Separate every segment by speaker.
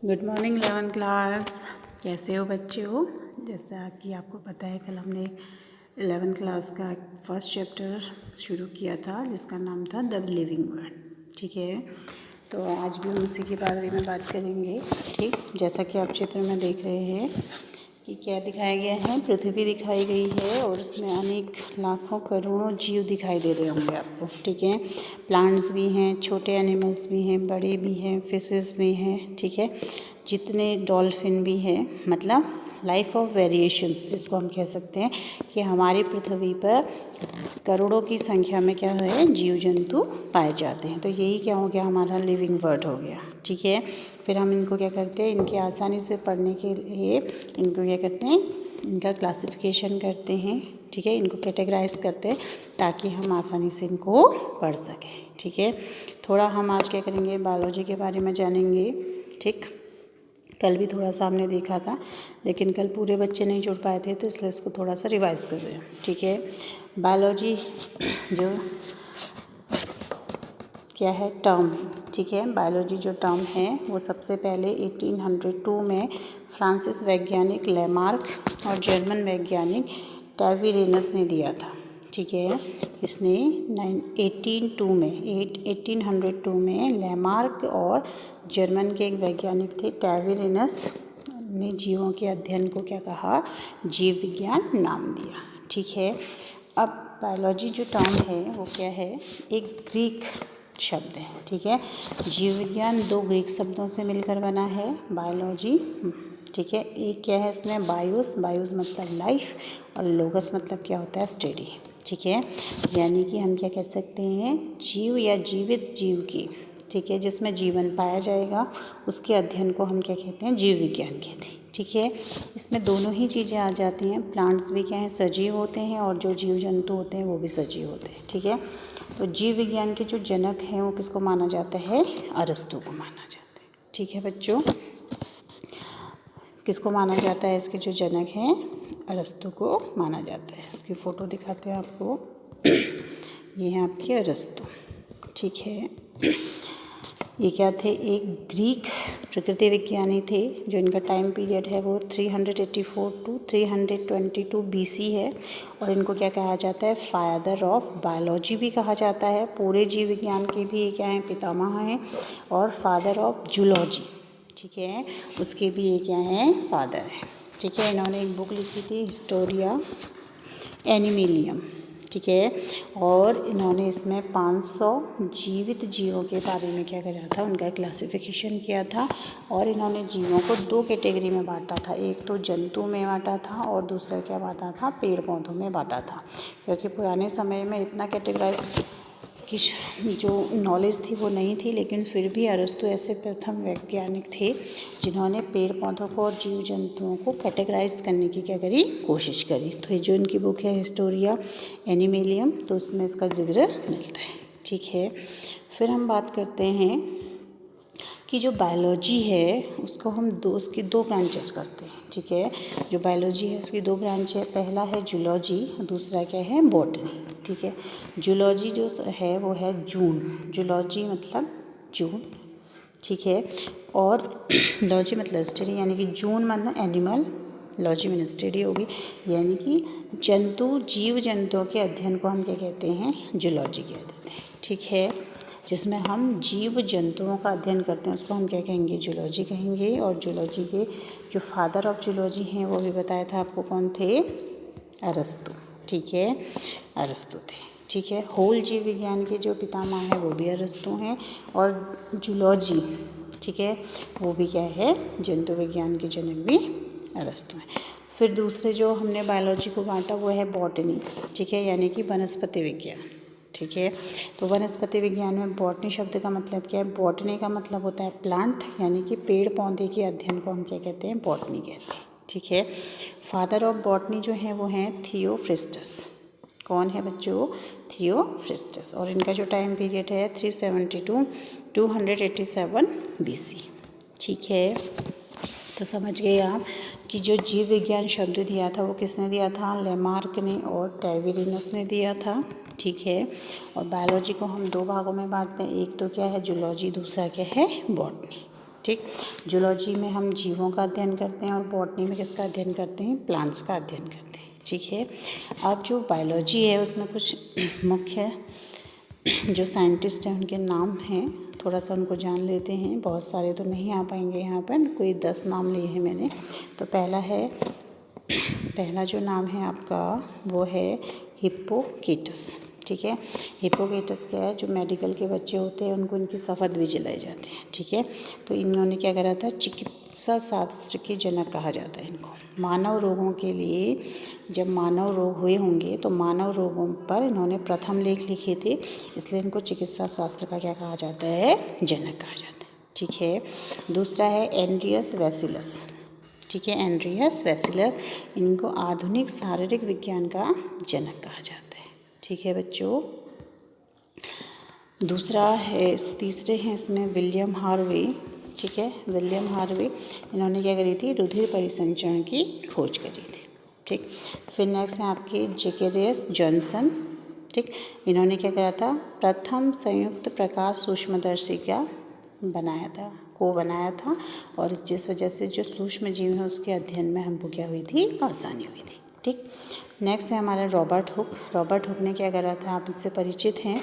Speaker 1: Good morning 11th class. कैसे हो बच्चों? जैसा कि आपको पता है कल हमने 11th क्लास का फर्स्ट चैप्टर शुरू किया था जिसका नाम था द लिविंग वर्ड। ठीक है, तो आज भी हम उसी के बारे में बात करेंगे। ठीक, जैसा कि आप चित्र में देख रहे हैं कि क्या दिखाया गया है, पृथ्वी दिखाई गई है और उसमें अनेक लाखों करोड़ों जीव दिखाई दे रहे होंगे आपको। ठीक है, प्लांट्स भी हैं, छोटे एनिमल्स भी हैं, बड़े भी हैं, फिशेस भी हैं। ठीक है, जितने डॉल्फिन भी हैं, मतलब लाइफ ऑफ वेरिएशंस जिसको हम कह सकते हैं कि हमारी पृथ्वी पर करोड़ों की संख्या में क्या है, जीव जंतु पाए जाते हैं। तो यही क्या हो गया, हमारा लिविंग वर्ड हो गया। ठीक है, फिर हम इनको क्या करते हैं, इनके आसानी से पढ़ने के लिए इनको क्या करते हैं, इनका क्लासिफिकेशन करते हैं। ठीक है, इनको कैटेगराइज करते हैं ताकि हम आसानी से इनको पढ़ सकें। ठीक है, थोड़ा हम आज क्या करेंगे, बायोलॉजी के बारे में जानेंगे। ठीक, कल भी थोड़ा सा हमने देखा था लेकिन कल पूरे बच्चे नहीं जुड़ पाए थे तो इसलिए इसको थोड़ा सा रिवाइज कर रहे हैं। ठीक है, बायोलॉजी जो क्या है, टर्म। ठीक है, बायोलॉजी जो टर्म है वो सबसे पहले 1802 में फ्रांसिस वैज्ञानिक लेमार्क और जर्मन वैज्ञानिक टैविरेनस ने दिया था। ठीक है, इसने 1802 में लेमार्क और जर्मन के एक वैज्ञानिक थे टैविरेनस ने जीवों के अध्ययन को क्या कहा, जीव विज्ञान नाम दिया। ठीक है, अब बायोलॉजी जो टर्म है वो क्या है, एक ग्रीक शब्द है। ठीक है, जीव विज्ञान दो ग्रीक शब्दों से मिलकर बना है, बायोलॉजी। ठीक है, एक क्या है इसमें, बायोस, बायोस मतलब लाइफ, और लोगस मतलब क्या होता है, स्टडी। ठीक है, यानी कि हम क्या कह सकते हैं, जीव या जीवित जीव की, ठीक है, जिसमें जीवन पाया जाएगा उसके अध्ययन को हम क्या कहते हैं, जीव विज्ञान कहते हैं। ठीक है, इसमें दोनों ही चीज़ें आ जाती हैं, प्लांट्स भी क्या हैं, सजीव होते हैं और जो जीव जंतु होते हैं वो भी सजीव होते हैं। ठीक है, तो जीव विज्ञान के जो जनक हैं वो किसको माना जाता है, अरस्तु को माना जाता है। ठीक है बच्चों, किसको माना जाता है, इसके जो जनक हैं अरस्तु को माना जाता है। इसकी फ़ोटो दिखाते हैं आपको, ये हैं आपके अरस्तु। ठीक है, ये क्या थे, एक ग्रीक प्रकृति विज्ञानी थे जो इनका टाइम पीरियड है वो 384 टू 322 BC है और इनको क्या कहा जाता है, फादर ऑफ बायोलॉजी भी कहा जाता है। पूरे जीव विज्ञान के भी ये क्या हैं, पितामह हैं, और फादर ऑफ जूलॉजी, ठीक है, उसके भी ये क्या हैं, फादर हैं। ठीक है, इन्होंने एक बुक लिखी थी हिस्टोरिया एनिमेलियम। ठीक है, और इन्होंने इसमें 500 जीवित जीवों के बारे में क्या करा था, उनका क्लासिफिकेशन किया था। और इन्होंने जीवों को दो कैटेगरी में बांटा था, एक तो जंतु में बांटा था और दूसरा क्या बांटा था, पेड़ पौधों में बांटा था। क्योंकि पुराने समय में इतना कैटेगराइज की जो नॉलेज थी वो नहीं थी, लेकिन फिर भी अरस्तु ऐसे प्रथम वैज्ञानिक थे जिन्होंने पेड़ पौधों को और जीव जंतुओं को कैटेगराइज करने की क्या करी, कोशिश करी। तो ये जो इनकी बुक है हिस्टोरिया एनिमेलियम, तो उसमें इसका जिक्र मिलता है। ठीक है, फिर हम बात करते हैं कि जो बायोलॉजी है उसको हम उसकी दो ब्रांचेस करते हैं। ठीक है, जो बायोलॉजी है उसकी दो ब्रांच है, पहला है जूलॉजी, दूसरा क्या है, बॉटनी। ठीक है, जूलॉजी जो है वो है जून, जूलॉजी मतलब जून। ठीक है, और लॉजी मतलब स्टडी, यानी कि जून मतलब एनिमल, लॉजी में स्टडी होगी, यानी कि जंतु, जीव जंतुओं के अध्ययन को हम क्या कहते हैं, जूलॉजी कह देते हैं। ठीक है, जिसमें हम जीव जंतुओं का अध्ययन करते हैं उसको हम क्या कहेंगे, जूलॉजी कहेंगे। और जूलॉजी के जो फादर ऑफ जूलॉजी हैं वो भी बताया था आपको, कौन थे, अरस्तु। ठीक है, अरस्तु थे। ठीक है, होल जीव विज्ञान के जो पितामह हैं वो भी अरस्तु हैं, और जूलॉजी, ठीक है, वो भी क्या है, जंतु विज्ञान के जनक भी अरस्तु हैं। फिर दूसरे जो हमने बायोलॉजी को बांटा वो है बॉटनी। ठीक है, यानी कि वनस्पति विज्ञान। ठीक है, तो वनस्पति विज्ञान में बॉटनी शब्द का मतलब क्या है, बॉटनी का मतलब होता है प्लांट, यानी कि पेड़ पौधे के अध्ययन को हम क्या कहते हैं, बॉटनी कहते हैं। ठीक है, फादर ऑफ बॉटनी जो है वो हैं थियोफ्रिस्टस। कौन है बच्चों, थियोफ्रिस्टस, और इनका जो टाइम पीरियड है 372 287 BC। ठीक है, तो समझ गए आप कि जो जीव विज्ञान शब्द दिया था वो किसने दिया था, लेमार्क ने और टैविरेनस ने दिया था। ठीक है, और बायोलॉजी को हम दो भागों में बांटते हैं, एक तो क्या है जूलॉजी, दूसरा क्या है बॉटनी। ठीक। जूलॉजी में हम जीवों का अध्ययन करते हैं और बॉटनी में किसका अध्ययन करते हैं, प्लांट्स का अध्ययन करते हैं, ठीक है। अब जो बायोलॉजी है उसमें कुछ मुख्य जो साइंटिस्ट हैं उनके नाम हैं, थोड़ा सा उनको जान लेते हैं। बहुत सारे तो नहीं आ पाएंगे यहाँ पर, कोई 10 नाम लिए हैं मैंने। तो पहला जो नाम है आपका वो है हिप्पोकेटस, ठीक है। हिप्पोकेटस क्या है, जो मेडिकल के बच्चे होते हैं उनको इनकी शपथ भी दिलाई जाती है, ठीक है। तो इन्होंने क्या करा था, चिकित्सा शास्त्र के जनक कहा जाता है इनको। मानव रोगों के लिए जब मानव रोग हुए होंगे तो मानव रोगों पर इन्होंने प्रथम लेख लिखे थे, इसलिए इनको चिकित्सा शास्त्र का क्या कहा जाता है, जनक कहा जाता है, ठीक है। दूसरा है एंड्रियस वेसिलस, ठीक है। एंड्रियस वेसिलस, इनको आधुनिक शारीरिक विज्ञान का जनक कहा जाता है, ठीक है बच्चों। दूसरा है, तीसरे हैं इसमें विलियम हार्वे, ठीक है। विलियम हार्वे, इन्होंने क्या करी थी, रुधिर परिसंचरण की खोज करी थी, ठीक। फिर नेक्स्ट है आपके जेकेरियस जॉनसन, ठीक। इन्होंने क्या करा था, प्रथम संयुक्त प्रकाश सूक्ष्मदर्शी का बनाया था और जिस वजह से जो सूक्ष्म जीव है उसके अध्ययन में हमको क्या हुई थी, आसानी हुई थी, ठीक। नेक्स्ट है हमारा रॉबर्ट हुक। रॉबर्ट हुक ने क्या करा था, आप इससे परिचित हैं।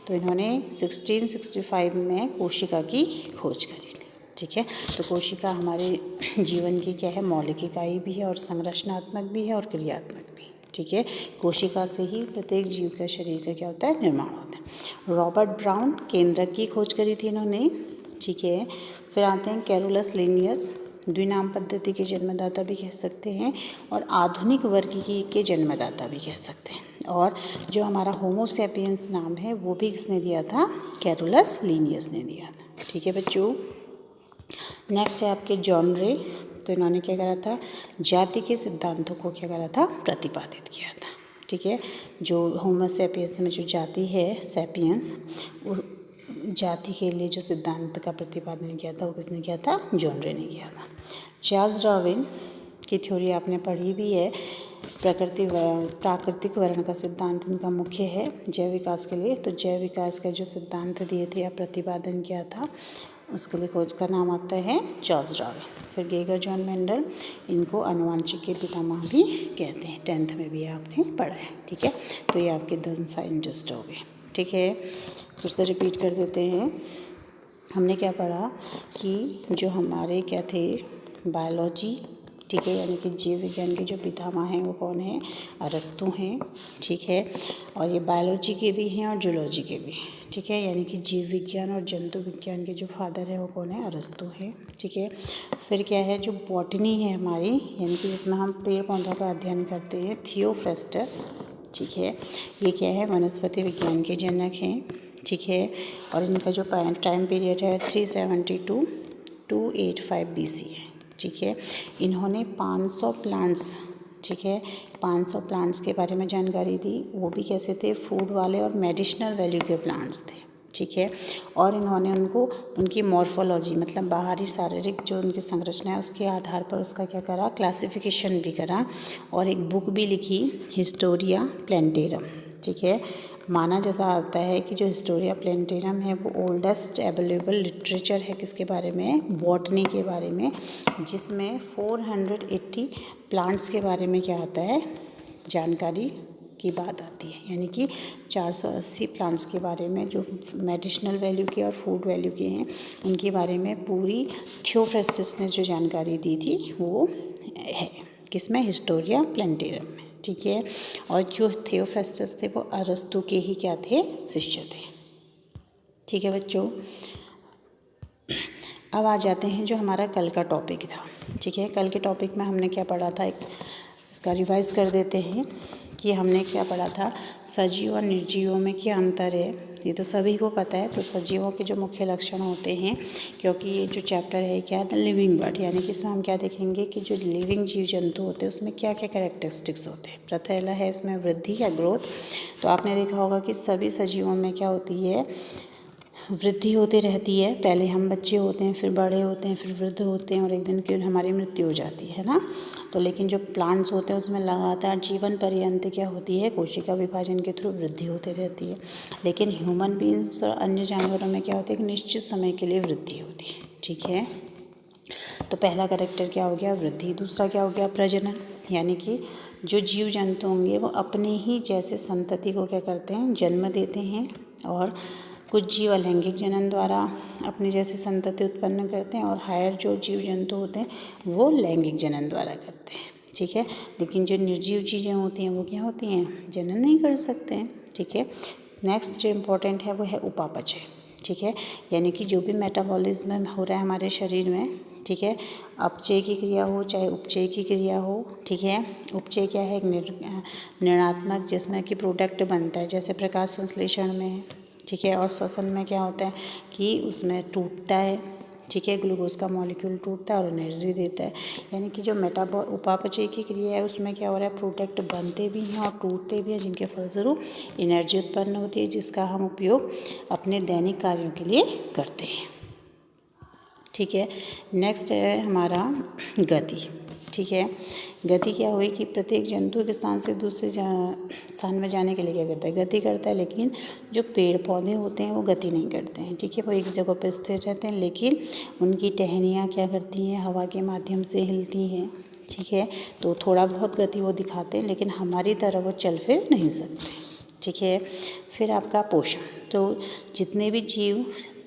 Speaker 1: तो इन्होंने 1665 में कोशिका की खोज करी थी, ठीक है। तो कोशिका हमारे जीवन की क्या है, मौलिक इकाई भी है और संरचनात्मक भी है और क्रियात्मक भी, ठीक है। कोशिका से ही प्रत्येक जीव का शरीर का क्या होता है, निर्माण होता है। रॉबर्ट ब्राउन, केंद्रक की खोज करी थी इन्होंने, ठीक है। फिर आते हैं कैरोलस लिनियस, द्विनाम पद्धति के जन्मदाता भी कह सकते हैं और आधुनिक वर्गीकी के जन्मदाता भी कह सकते हैं। और जो हमारा होमो सैपियंस नाम है वो भी किसने दिया था, कैरोलस लिनियस ने दिया था, ठीक है बच्चों। नेक्स्ट है आपके जॉन रे। तो इन्होंने क्या करा था, जाति के सिद्धांतों को क्या करा था, प्रतिपादित किया था, ठीक है। जो होमो सैपियंस में जो जाति है सैपियंस, वो जाति के लिए जो सिद्धांत का प्रतिपादन किया था वो किसने किया था, जॉन रे ने किया था। चार्ल्स डार्विन की थ्योरी आपने पढ़ी भी है, प्राकृतिक वर्ण का सिद्धांत इनका मुख्य है जैव विकास के लिए। तो जैव विकास का जो सिद्धांत दिए थे या प्रतिपादन किया था उसके लिए खोज का नाम आता है चार्ल्स डार्विन। फिर गेगर जॉन मेंडल, इनको आनुवंशिक के पितामह भी कहते हैं, 10th में भी आपने पढ़ा है, ठीक है। तो ये आपके 10 साइंटिस्ट हो गए, ठीक है। फिर से रिपीट कर देते हैं, हमने क्या पढ़ा कि जो हमारे क्या थे, बायोलॉजी, ठीक है, यानी कि जीव विज्ञान के जो पितामह हैं वो कौन है, अरस्तु हैं, ठीक है। और ये बायोलॉजी के भी हैं और जूलॉजी के भी, ठीक है, यानी कि जीव विज्ञान और जंतु विज्ञान के जो फादर है वो कौन है, अरस्तु है, ठीक है। फिर क्या है, जो बॉटनी है हमारी, यानी कि जिसमें हम पेड़ पौधों का अध्ययन करते हैं, थियोफ्रेस्टस, ठीक है। ये क्या है, वनस्पति विज्ञान के जनक हैं, ठीक है। और इनका जो टाइम पीरियड है 372 to 885 BC है, ठीक है। इन्होंने 500 प्लांट्स, ठीक है, 500 प्लांट्स के बारे में जानकारी दी, वो भी कैसे थे, फूड वाले और मेडिसिनल वैल्यू के प्लांट्स थे, ठीक है। और इन्होंने उनको उनकी मॉर्फोलॉजी मतलब बाहरी शारीरिक जो उनकी संरचना है उसके आधार पर उसका क्या करा, क्लासिफिकेशन भी करा और एक बुक भी लिखी, हिस्टोरिया प्लांटेरम, ठीक है। माना जैसा आता है कि जो हिस्टोरिया प्लांटेरम है वो ओल्डेस्ट अवेलेबल लिटरेचर है किसके बारे में, बॉटनी के बारे में, जिसमें 480 प्लांट्स के बारे में क्या आता है, जानकारी की बात आती है। यानी कि 480 प्लांट्स के बारे में जो मेडिसिनल वैल्यू के और फूड वैल्यू के हैं उनके बारे में पूरी थियोफ्रेस्टस ने जो जानकारी दी थी वो है किसमें, हिस्टोरिया प्लांटेरम में, ठीक है। और जो थियोफ्रेस्टस थे वो अरस्तु के ही क्या थे, शिष्य थे, ठीक है बच्चों। अब आ जाते हैं जो हमारा कल का टॉपिक था, ठीक है। कल के टॉपिक में हमने क्या पढ़ा था, एक इसका रिवाइज कर देते हैं कि हमने क्या पढ़ा था, सजीव और निर्जीवों में क्या अंतर है, ये तो सभी को पता है। तो सजीवों के जो मुख्य लक्षण होते हैं, क्योंकि ये जो चैप्टर है क्या है, लिविंग बर्ड, यानी कि इसमें हम क्या देखेंगे कि जो लिविंग जीव जंतु होते हैं उसमें क्या क्या कैरेक्टरिस्टिक्स होते हैं। पहला है इसमें वृद्धि या ग्रोथ। तो आपने देखा होगा कि सभी सजीवों में क्या होती है, वृद्धि होती रहती है। पहले हम बच्चे होते हैं, फिर बड़े होते हैं, फिर वृद्ध होते हैं और एक दिन फिर हमारी मृत्यु हो जाती है ना। तो लेकिन जो प्लांट्स होते हैं उसमें लगातार जीवन पर्यंत क्या होती है, कोशिका विभाजन के थ्रू वृद्धि होती रहती है। लेकिन ह्यूमन बीइंग्स और अन्य जानवरों में क्या होता है कि निश्चित समय के लिए वृद्धि होती है, ठीक है। तो पहला कैरेक्टर क्या हो गया, वृद्धि। दूसरा क्या हो गया, प्रजनन, यानी कि जो जीव जंतु होंगे वो अपने ही जैसे संतति को क्या करते हैं, जन्म देते हैं। और कुछ जीव अलैंगिक जनन द्वारा अपने जैसे संतति उत्पन्न करते हैं, और हायर जो जीव जंतु होते हैं वो लैंगिक जनन द्वारा करते हैं, ठीक है। लेकिन जो निर्जीव चीज़ें होती हैं वो क्या होती हैं, जनन नहीं कर सकते हैं, ठीक है। नेक्स्ट जो इम्पोर्टेंट है वो है उपापचय, ठीक है, यानी कि जो भी मेटाबॉलिज्म हो रहा है हमारे शरीर में, ठीक है, अपचय की क्रिया हो चाहे उपचय की क्रिया हो, ठीक है। उपचय क्या है, एक निर्णात्मक जिसमें कि प्रोडक्ट बनता है, जैसे प्रकाश संश्लेषण में है, ठीक है। और श्वसन में क्या होता है कि उसमें टूटता है, ठीक है, ग्लूकोज का मॉलिक्यूल टूटता है और एनर्जी देता है। यानी कि जो उपापचय की क्रिया है उसमें क्या हो रहा है, प्रोडक्ट बनते भी हैं और टूटते भी हैं, जिनके फलस्वरूप एनर्जी उत्पन्न होती है, जिसका हम उपयोग अपने दैनिक कार्यों के लिए करते हैं, ठीक है। नेक्स्ट है हमारा गति, ठीक है। गति क्या हुई कि प्रत्येक जंतु एक स्थान से दूसरे स्थान में जाने के लिए क्या करता है, गति करता है। लेकिन जो पेड़ पौधे होते हैं वो गति नहीं करते हैं, ठीक है, वो एक जगह पर स्थिर रहते हैं, लेकिन उनकी टहनियाँ क्या करती हैं, हवा के माध्यम से हिलती हैं, ठीक है। तो थोड़ा बहुत गति वो दिखाते हैं, लेकिन हमारी तरह वो चल फिर नहीं सकते, ठीक है। फिर आपका पोषण, तो जितने भी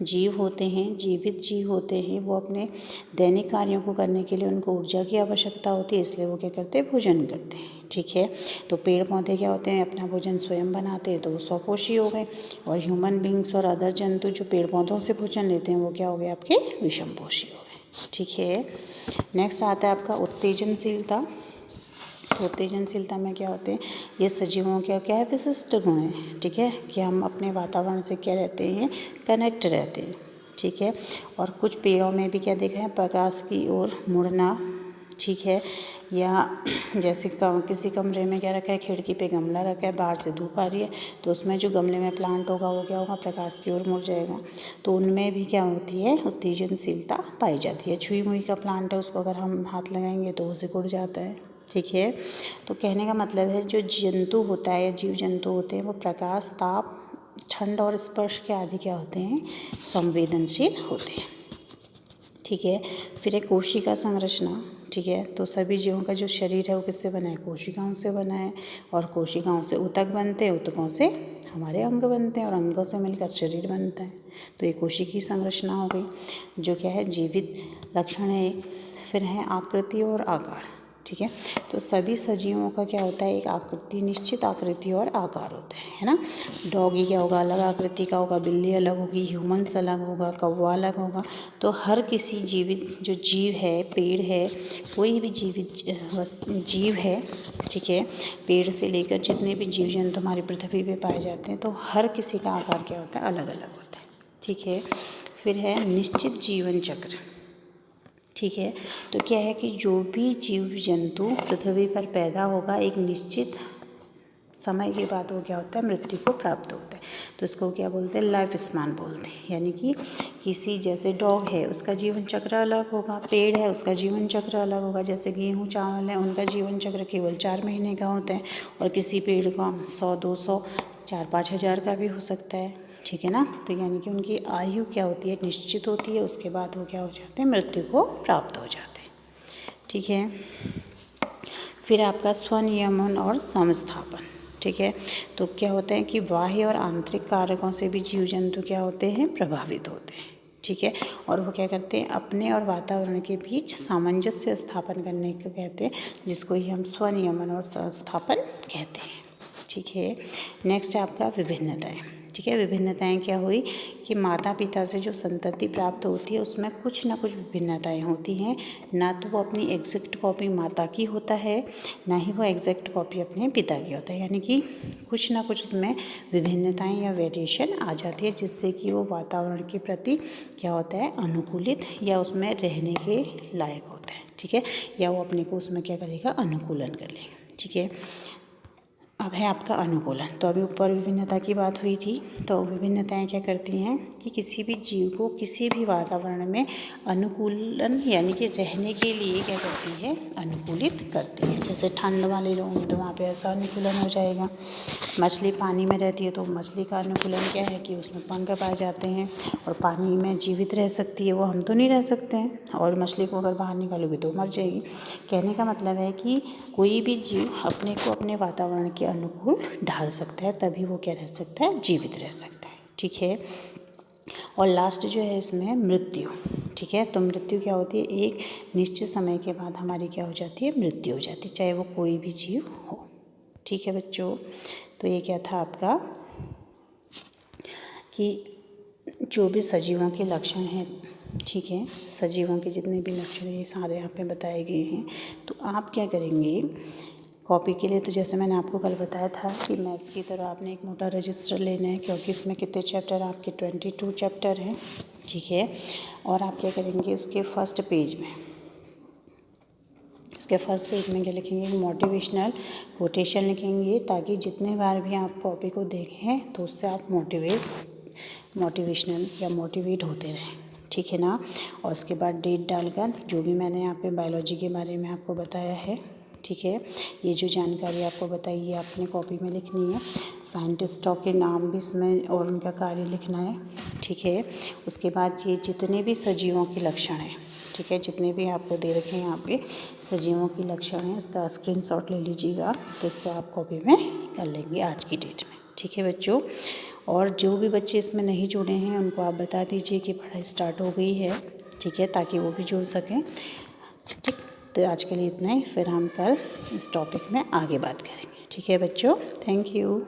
Speaker 1: जीव होते हैं, जीवित जीव होते हैं, वो अपने दैनिक कार्यों को करने के लिए उनको ऊर्जा की आवश्यकता होती है, इसलिए वो क्या करते हैं, भोजन करते हैं, ठीक है। तो पेड़ पौधे क्या होते हैं, अपना भोजन स्वयं बनाते हैं, तो वो स्वपोषी हो गए। और ह्यूमन बींग्स और अदर जंतु जो पेड़ पौधों से भोजन लेते हैं वो क्या हो गए, आपके विषमपोषी हो गए, ठीक है। नेक्स्ट आता है आपका उत्तेजनशीलता। तो उत्तेजनशीलता में क्या होते हैं, ये सजीवों का क्या है, विशिष्ट गुण है, ठीक है, कि हम अपने वातावरण से क्या रहते हैं, कनेक्ट रहते हैं, ठीक है। और कुछ पेड़ों में भी क्या देखा है, प्रकाश की ओर मुड़ना, ठीक है। या जैसे किसी कमरे में क्या रखा है, खिड़की पे गमला रखा है, बाहर से धूप आ रही है, तो उसमें जो गमले में प्लांट होगा वो क्या होगा, प्रकाश की ओर मुड़ जाएगा। तो उनमें भी क्या होती है, उत्तेजनशीलता पाई जाती है। छुई मुई का प्लांट है, उसको अगर हम हाथ लगाएंगे तो वो सिकुड़ जाता है, ठीक है। तो कहने का मतलब है जो जंतु होता है या जीव जंतु होते हैं वो प्रकाश, ताप, ठंड और स्पर्श के आदि क्या होते हैं, संवेदनशील होते हैं, ठीक है। फिर एक कोशिका संरचना, ठीक है। तो सभी जीवों का जो शरीर है वो किससे बना है, कोशिकाओं से बना है। और कोशिकाओं से ऊतक बनते हैं, ऊतकों से हमारे अंग बनते हैं, और अंगों से मिलकर शरीर बनता है। तो ये कोशिकीय संरचना हो गई, जो क्या है, जीवित लक्षण है एक। फिर है आकृति और आकार, ठीक है। तो सभी सजीवों का क्या होता है, एक आकृति, निश्चित आकृति और आकार होता है ना। डॉगी क्या होगा, अलग आकृति का होगा, बिल्ली अलग होगी, ह्यूमन्स अलग होगा, कौवा अलग होगा। तो हर किसी जीवित जो जीव है, पेड़ है, कोई भी जीवित जीव है, ठीक है, पेड़ से लेकर जितने भी जीव जंतु हमारी पृथ्वी पे पाए जाते हैं, तो हर किसी का आकार क्या होता है, अलग अलग होता है, ठीक है। फिर है निश्चित जीवन चक्र, ठीक है। तो क्या है कि जो भी जीव जंतु पृथ्वी पर पैदा होगा एक निश्चित समय के बाद वो क्या होता है, मृत्यु को प्राप्त होता है। तो इसको क्या बोलते हैं, लाइफ स्पान बोलते हैं। यानी कि किसी जैसे डॉग है उसका जीवन चक्र अलग होगा, पेड़ है उसका जीवन चक्र अलग होगा, जैसे गेहूँ चावल है उनका जीवन चक्र केवल 4 महीने का होता है, और किसी पेड़ का 100, 200, 4-5 हज़ार का भी हो सकता है, ठीक है ना। तो यानी कि उनकी आयु क्या होती है, निश्चित होती है, उसके बाद वो क्या हो जाते हैं, मृत्यु को प्राप्त हो जाते हैं, ठीक है। फिर आपका स्वनियमन और समस्थापन, ठीक है। तो क्या होता है कि बाह्य और आंतरिक कारकों से भी जीव जंतु क्या होते हैं, प्रभावित होते हैं, ठीक है। और वो क्या करते हैं, अपने और वातावरण के बीच सामंजस्य स्थापन करने को कहते हैं, जिसको ही हम स्वनियमन और संस्थापन कहते हैं, ठीक है। नेक्स्ट है आपका विभिन्नताएं, ठीक है। विभिन्नताएं क्या हुई कि माता पिता से जो संतति प्राप्त होती है उसमें कुछ ना कुछ विभिन्नताएं होती हैं, ना तो वो अपनी एग्जैक्ट कॉपी माता की होता है, ना ही वो एग्जैक्ट कॉपी अपने पिता की होता है। यानी कि कुछ ना कुछ उसमें विभिन्नताएं या वेरिएशन आ जाती है, जिससे कि वो वातावरण के प्रति क्या होता है, अनुकूलित या उसमें रहने के लायक होता है, ठीक है, या वो अपने को उसमें क्या करेगा, अनुकूलन कर लेगा, ठीक है। अब है आपका अनुकूलन। तो अभी ऊपर विभिन्नता की बात हुई थी, तो विभिन्नताएं क्या करती हैं कि किसी भी जीव को किसी भी वातावरण में अनुकूलन यानी कि रहने के लिए क्या करती है, अनुकूलित करती है। जैसे ठंड वाले लोग हैं तो वहाँ पे ऐसा अनुकूलन हो जाएगा। मछली पानी में रहती है तो मछली का अनुकूलन क्या है कि उसमें पंख पाए जाते हैं और पानी में जीवित रह सकती है, वो हम तो नहीं रह सकते हैं। और मछली को अगर बाहर निकालोगे तो मर जाएगी। कहने का मतलब है कि कोई भी जीव अपने को अपने वातावरण के अनुकूल ढाल सकता है, तभी वो क्या रह सकता है, जीवित रह सकता है। ठीक है। और लास्ट जो है इसमें मृत्यु। ठीक है। तो मृत्यु क्या होती है, एक निश्चित समय के बाद हमारी क्या हो जाती है, मृत्यु हो जाती है, चाहे वो कोई भी जीव हो। ठीक है बच्चों। तो ये क्या था आपका कि जो भी सजीवों के लक्षण हैं, ठीक है, सजीवों के जितने भी लक्षण हैं ये सारे यहाँ पे बताए गए हैं। तो आप क्या करेंगे कॉपी के लिए, तो जैसे मैंने आपको कल बताया था कि मैथ्स की तरह आपने एक मोटा रजिस्टर लेना है, क्योंकि इसमें कितने चैप्टर, आपके 22 चैप्टर हैं। ठीक है। और आप क्या करेंगे उसके फर्स्ट पेज में क्या लिखेंगे, मोटिवेशनल कोटेशन लिखेंगे, ताकि जितने बार भी आप कॉपी को देखें तो उससे आप मोटिवेशनल या मोटिवेट होते रहें। ठीक है ना। और उसके बाद डेट डालकर जो भी मैंने यहाँ पे बायोलॉजी के बारे में आपको बताया है, ठीक है, ये जो जानकारी आपको बताई है आपने कॉपी में लिखनी है। साइंटिस्टों के नाम भी इसमें और उनका कार्य लिखना है। ठीक है। उसके बाद ये जितने भी सजीवों के लक्षण हैं, ठीक है, जितने भी आपको दे रखे हैं यहाँ पे सजीवों के लक्षण हैं, इसका स्क्रीनशॉट ले लीजिएगा, तो इसको आप कॉपी में कर लेंगे आज की डेट में। ठीक है बच्चों। और जो भी बच्चे इसमें नहीं जुड़े हैं उनको आप बता दीजिए कि पढ़ाई स्टार्ट हो गई है। ठीक है, ताकि वो भी जुड़ सकें। ठीक। तो आज के लिए इतना ही, फिर हम कल इस टॉपिक में आगे बात करेंगे। ठीक है बच्चों, थैंक यू।